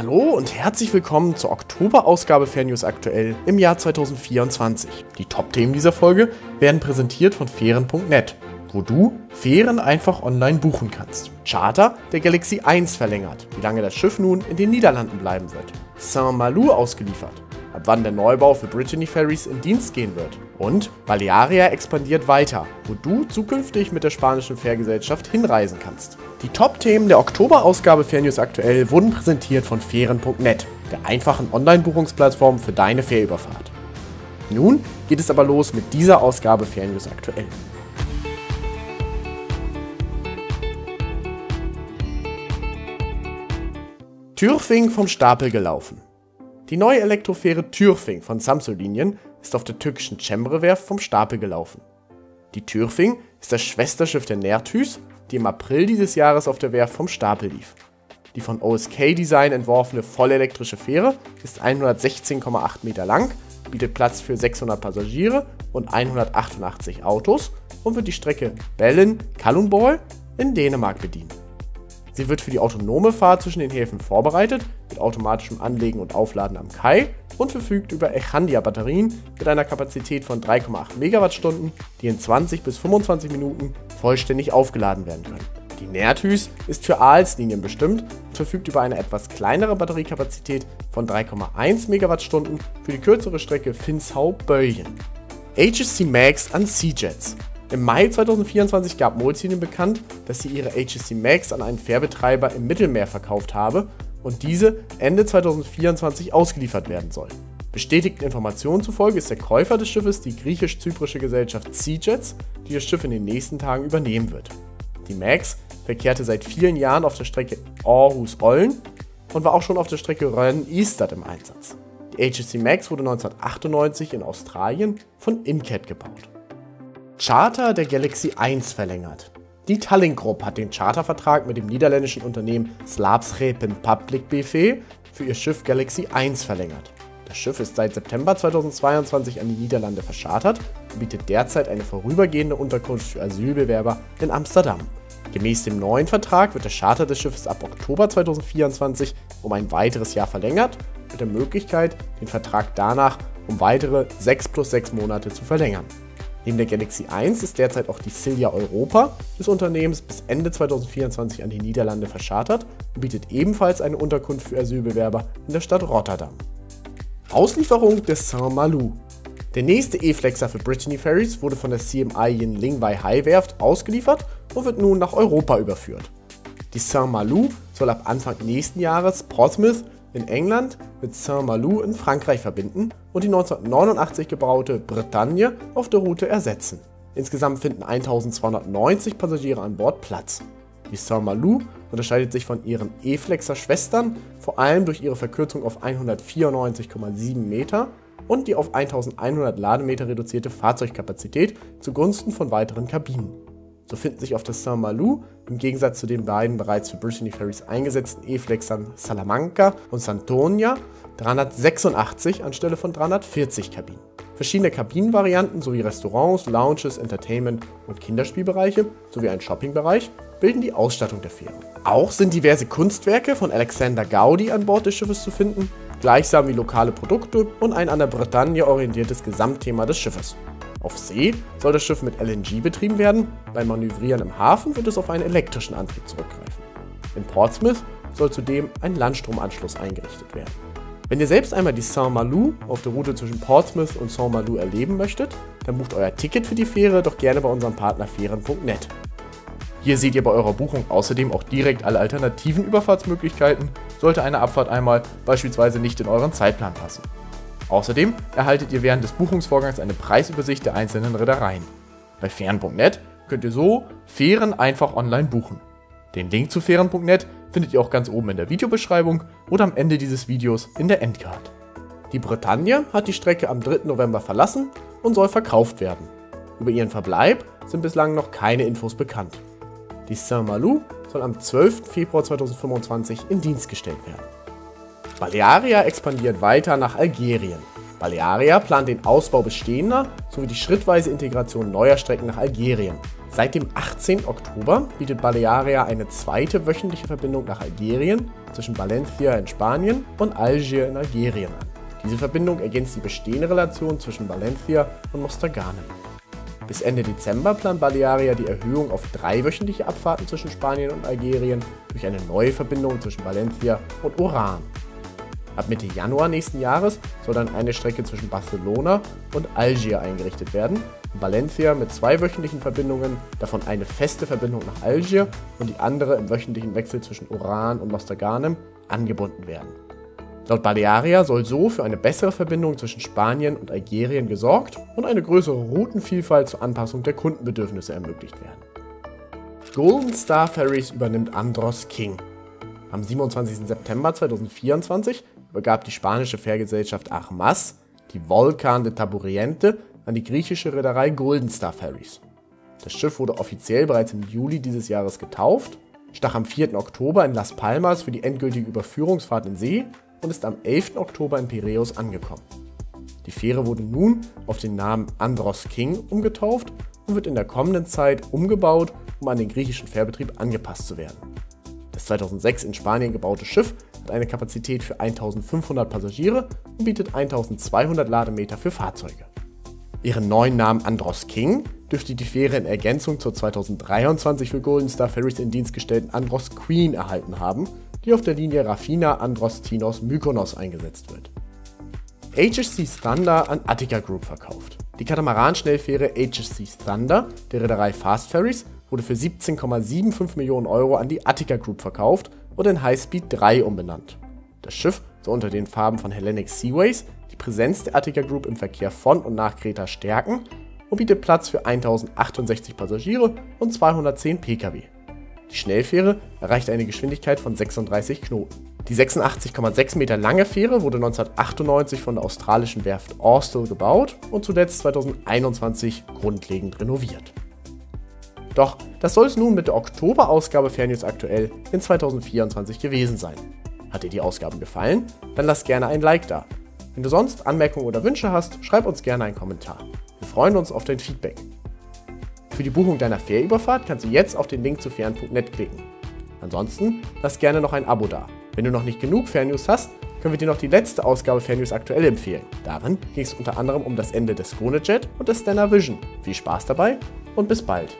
Hallo und herzlich willkommen zur Oktoberausgabe Fernnews aktuell im Jahr 2024. Die Top-Themen dieser Folge werden präsentiert von Fähren.net, wo du Fähren einfach online buchen kannst. Charter der Galaxy 1 verlängert, wie lange das Schiff nun in den Niederlanden bleiben wird. Saint-Malo ausgeliefert, ab wann der Neubau für Brittany Ferries in Dienst gehen wird. Und Balearia expandiert weiter, wo du zukünftig mit der spanischen Fährgesellschaft hinreisen kannst. Die Top-Themen der Oktoberausgabe Fernnews aktuell wurden präsentiert von Fähren.net, der einfachen Online-Buchungsplattform für deine Fährüberfahrt. Nun geht es aber los mit dieser Ausgabe Fernnews aktuell. Tyrfing vom Stapel gelaufen. Die neue Elektrofähre Tyrfing von Samsung-Linien ist auf der türkischen Cemre-Werft vom Stapel gelaufen. Die Tyrfing ist das Schwesterschiff der Nerthys, die im April dieses Jahres auf der Werft vom Stapel lief. Die von OSK Design entworfene vollelektrische Fähre ist 116,8 Meter lang, bietet Platz für 600 Passagiere und 188 Autos und wird die Strecke Berlin-Kalundborg in Dänemark bedienen. Sie wird für die autonome Fahrt zwischen den Häfen vorbereitet, mit automatischem Anlegen und Aufladen am Kai und verfügt über Echandia-Batterien mit einer Kapazität von 3,8 Megawattstunden, die in 20 bis 25 Minuten vollständig aufgeladen werden können. Die Nerthys ist für Aalslinien bestimmt und verfügt über eine etwas kleinere Batteriekapazität von 3,1 Megawattstunden für die kürzere Strecke Finshau-Böjen. HSC Max an Seajets. Im Mai 2024 gab Molslinien bekannt, dass sie ihre HSC Max an einen Fährbetreiber im Mittelmeer verkauft habe und diese Ende 2024 ausgeliefert werden soll. Bestätigten Informationen zufolge ist der Käufer des Schiffes die griechisch-zyprische Gesellschaft Seajets, die das Schiff in den nächsten Tagen übernehmen wird. Die Max verkehrte seit vielen Jahren auf der Strecke Aarhus-Ollen und war auch schon auf der Strecke Rönn-Istad im Einsatz. Die HSC Max wurde 1998 in Australien von Incat gebaut. Charter der Galaxy 1 verlängert. Die Tallink Group hat den Chartervertrag mit dem niederländischen Unternehmen Slapschepen Public BV für ihr Schiff Galaxy 1 verlängert. Das Schiff ist seit September 2022 an die Niederlande verschartert und bietet derzeit eine vorübergehende Unterkunft für Asylbewerber in Amsterdam. Gemäß dem neuen Vertrag wird der Charter des Schiffes ab Oktober 2024 um ein weiteres Jahr verlängert, mit der Möglichkeit, den Vertrag danach um weitere 6 plus 6 Monate zu verlängern. Neben der Galaxy 1 ist derzeit auch die Silja Europa des Unternehmens bis Ende 2024 an die Niederlande verschartert und bietet ebenfalls eine Unterkunft für Asylbewerber in der Stadt Rotterdam. Auslieferung des Saint-Malo. Der nächste E-Flexer für Brittany Ferries wurde von der CMI Yinling Weihai Werft ausgeliefert und wird nun nach Europa überführt. Die Saint-Malo soll ab Anfang nächsten Jahres Portsmouth in England mit Saint-Malo in Frankreich verbinden und die 1989 gebaute Bretagne auf der Route ersetzen. Insgesamt finden 1290 Passagiere an Bord Platz. Die Saint-Malo unterscheidet sich von ihren E-Flexer-Schwestern vor allem durch ihre Verkürzung auf 194,7 Meter und die auf 1100 Lademeter reduzierte Fahrzeugkapazität zugunsten von weiteren Kabinen. So finden sich auf der Saint-Malo im Gegensatz zu den beiden bereits für Brittany Ferries eingesetzten E-Flexern Salamanca und Santonia 386 anstelle von 340 Kabinen. Verschiedene Kabinenvarianten sowie Restaurants, Lounges, Entertainment und Kinderspielbereiche sowie ein Shoppingbereich bilden die Ausstattung der Fähre. Auch sind diverse Kunstwerke von Alexander Gaudi an Bord des Schiffes zu finden, gleichsam wie lokale Produkte und ein an der Bretagne orientiertes Gesamtthema des Schiffes. Auf See soll das Schiff mit LNG betrieben werden, beim Manövrieren im Hafen wird es auf einen elektrischen Antrieb zurückgreifen. In Portsmouth soll zudem ein Landstromanschluss eingerichtet werden. Wenn ihr selbst einmal die Saint-Malo auf der Route zwischen Portsmouth und Saint-Malo erleben möchtet, dann bucht euer Ticket für die Fähre doch gerne bei unserem Partner Fähren.net. Hier seht ihr bei eurer Buchung außerdem auch direkt alle alternativen Überfahrtsmöglichkeiten, sollte eine Abfahrt einmal beispielsweise nicht in euren Zeitplan passen. Außerdem erhaltet ihr während des Buchungsvorgangs eine Preisübersicht der einzelnen Reedereien. Bei Fähren.net könnt ihr so Fähren einfach online buchen. Den Link zu Fähren.net findet ihr auch ganz oben in der Videobeschreibung oder am Ende dieses Videos in der Endcard. Die Bretagne hat die Strecke am 3. November verlassen und soll verkauft werden. Über ihren Verbleib sind bislang noch keine Infos bekannt. Die Saint-Malo soll am 12. Februar 2025 in Dienst gestellt werden. Balearia expandiert weiter nach Algerien. Balearia plant den Ausbau bestehender sowie die schrittweise Integration neuer Strecken nach Algerien. Seit dem 18. Oktober bietet Balearia eine zweite wöchentliche Verbindung nach Algerien zwischen Valencia in Spanien und Algier in Algerien an. Diese Verbindung ergänzt die bestehende Relation zwischen Valencia und Mostaganem. Bis Ende Dezember plant Balearia die Erhöhung auf 3 wöchentliche Abfahrten zwischen Spanien und Algerien durch eine neue Verbindung zwischen Valencia und Oran. Ab Mitte Januar nächsten Jahres soll dann eine Strecke zwischen Barcelona und Algier eingerichtet werden und Valencia mit 2 wöchentlichen Verbindungen, davon eine feste Verbindung nach Algier und die andere im wöchentlichen Wechsel zwischen Oran und Mostaganem, angebunden werden. Laut Balearia soll so für eine bessere Verbindung zwischen Spanien und Algerien gesorgt und eine größere Routenvielfalt zur Anpassung der Kundenbedürfnisse ermöglicht werden. Golden Star Ferries übernimmt Andros King. Am 27. September 2024 übergab die spanische Fährgesellschaft Armas die Volcan de Taburiente an die griechische Reederei Golden Star Ferries. Das Schiff wurde offiziell bereits im Juli dieses Jahres getauft, stach am 4. Oktober in Las Palmas für die endgültige Überführungsfahrt in See und ist am 11. Oktober in Piräus angekommen. Die Fähre wurde nun auf den Namen Andros King umgetauft und wird in der kommenden Zeit umgebaut, um an den griechischen Fährbetrieb angepasst zu werden. Das 2006 in Spanien gebaute Schiff hat eine Kapazität für 1500 Passagiere und bietet 1200 Lademeter für Fahrzeuge. Ihren neuen Namen Andros King dürfte die Fähre in Ergänzung zur 2023 für Golden Star Ferries in Dienst gestellten Andros Queen erhalten haben, die auf der Linie Rafina Andros Tinos Mykonos eingesetzt wird. HSC Thunder an Attica Group verkauft. Die Katamaran-Schnellfähre HSC Thunder der Reederei Fast Ferries wurde für 17,75 Millionen Euro an die Attica Group verkauft und in Highspeed 3 umbenannt. Das Schiff soll unter den Farben von Hellenic Seaways die Präsenz der Attica Group im Verkehr von und nach Kreta stärken und bietet Platz für 1068 Passagiere und 210 Pkw. Die Schnellfähre erreichte eine Geschwindigkeit von 36 Knoten. Die 86,6 Meter lange Fähre wurde 1998 von der australischen Werft Austal gebaut und zuletzt 2021 grundlegend renoviert. Doch das soll es nun mit der Oktober-Ausgabe Fernnews aktuell in 2024 gewesen sein. Hat dir die Ausgabe gefallen? Dann lass gerne ein Like da. Wenn du sonst Anmerkungen oder Wünsche hast, schreib uns gerne einen Kommentar. Wir freuen uns auf dein Feedback. Für die Buchung deiner Fährüberfahrt kannst du jetzt auf den Link zu fern.net klicken. Ansonsten lass gerne noch ein Abo da. Wenn du noch nicht genug Fernnews hast, können wir dir noch die letzte Ausgabe Fernnews aktuell empfehlen. Darin ging es unter anderem um das Ende des SkoneJet und des Stena Vision. Viel Spaß dabei und bis bald!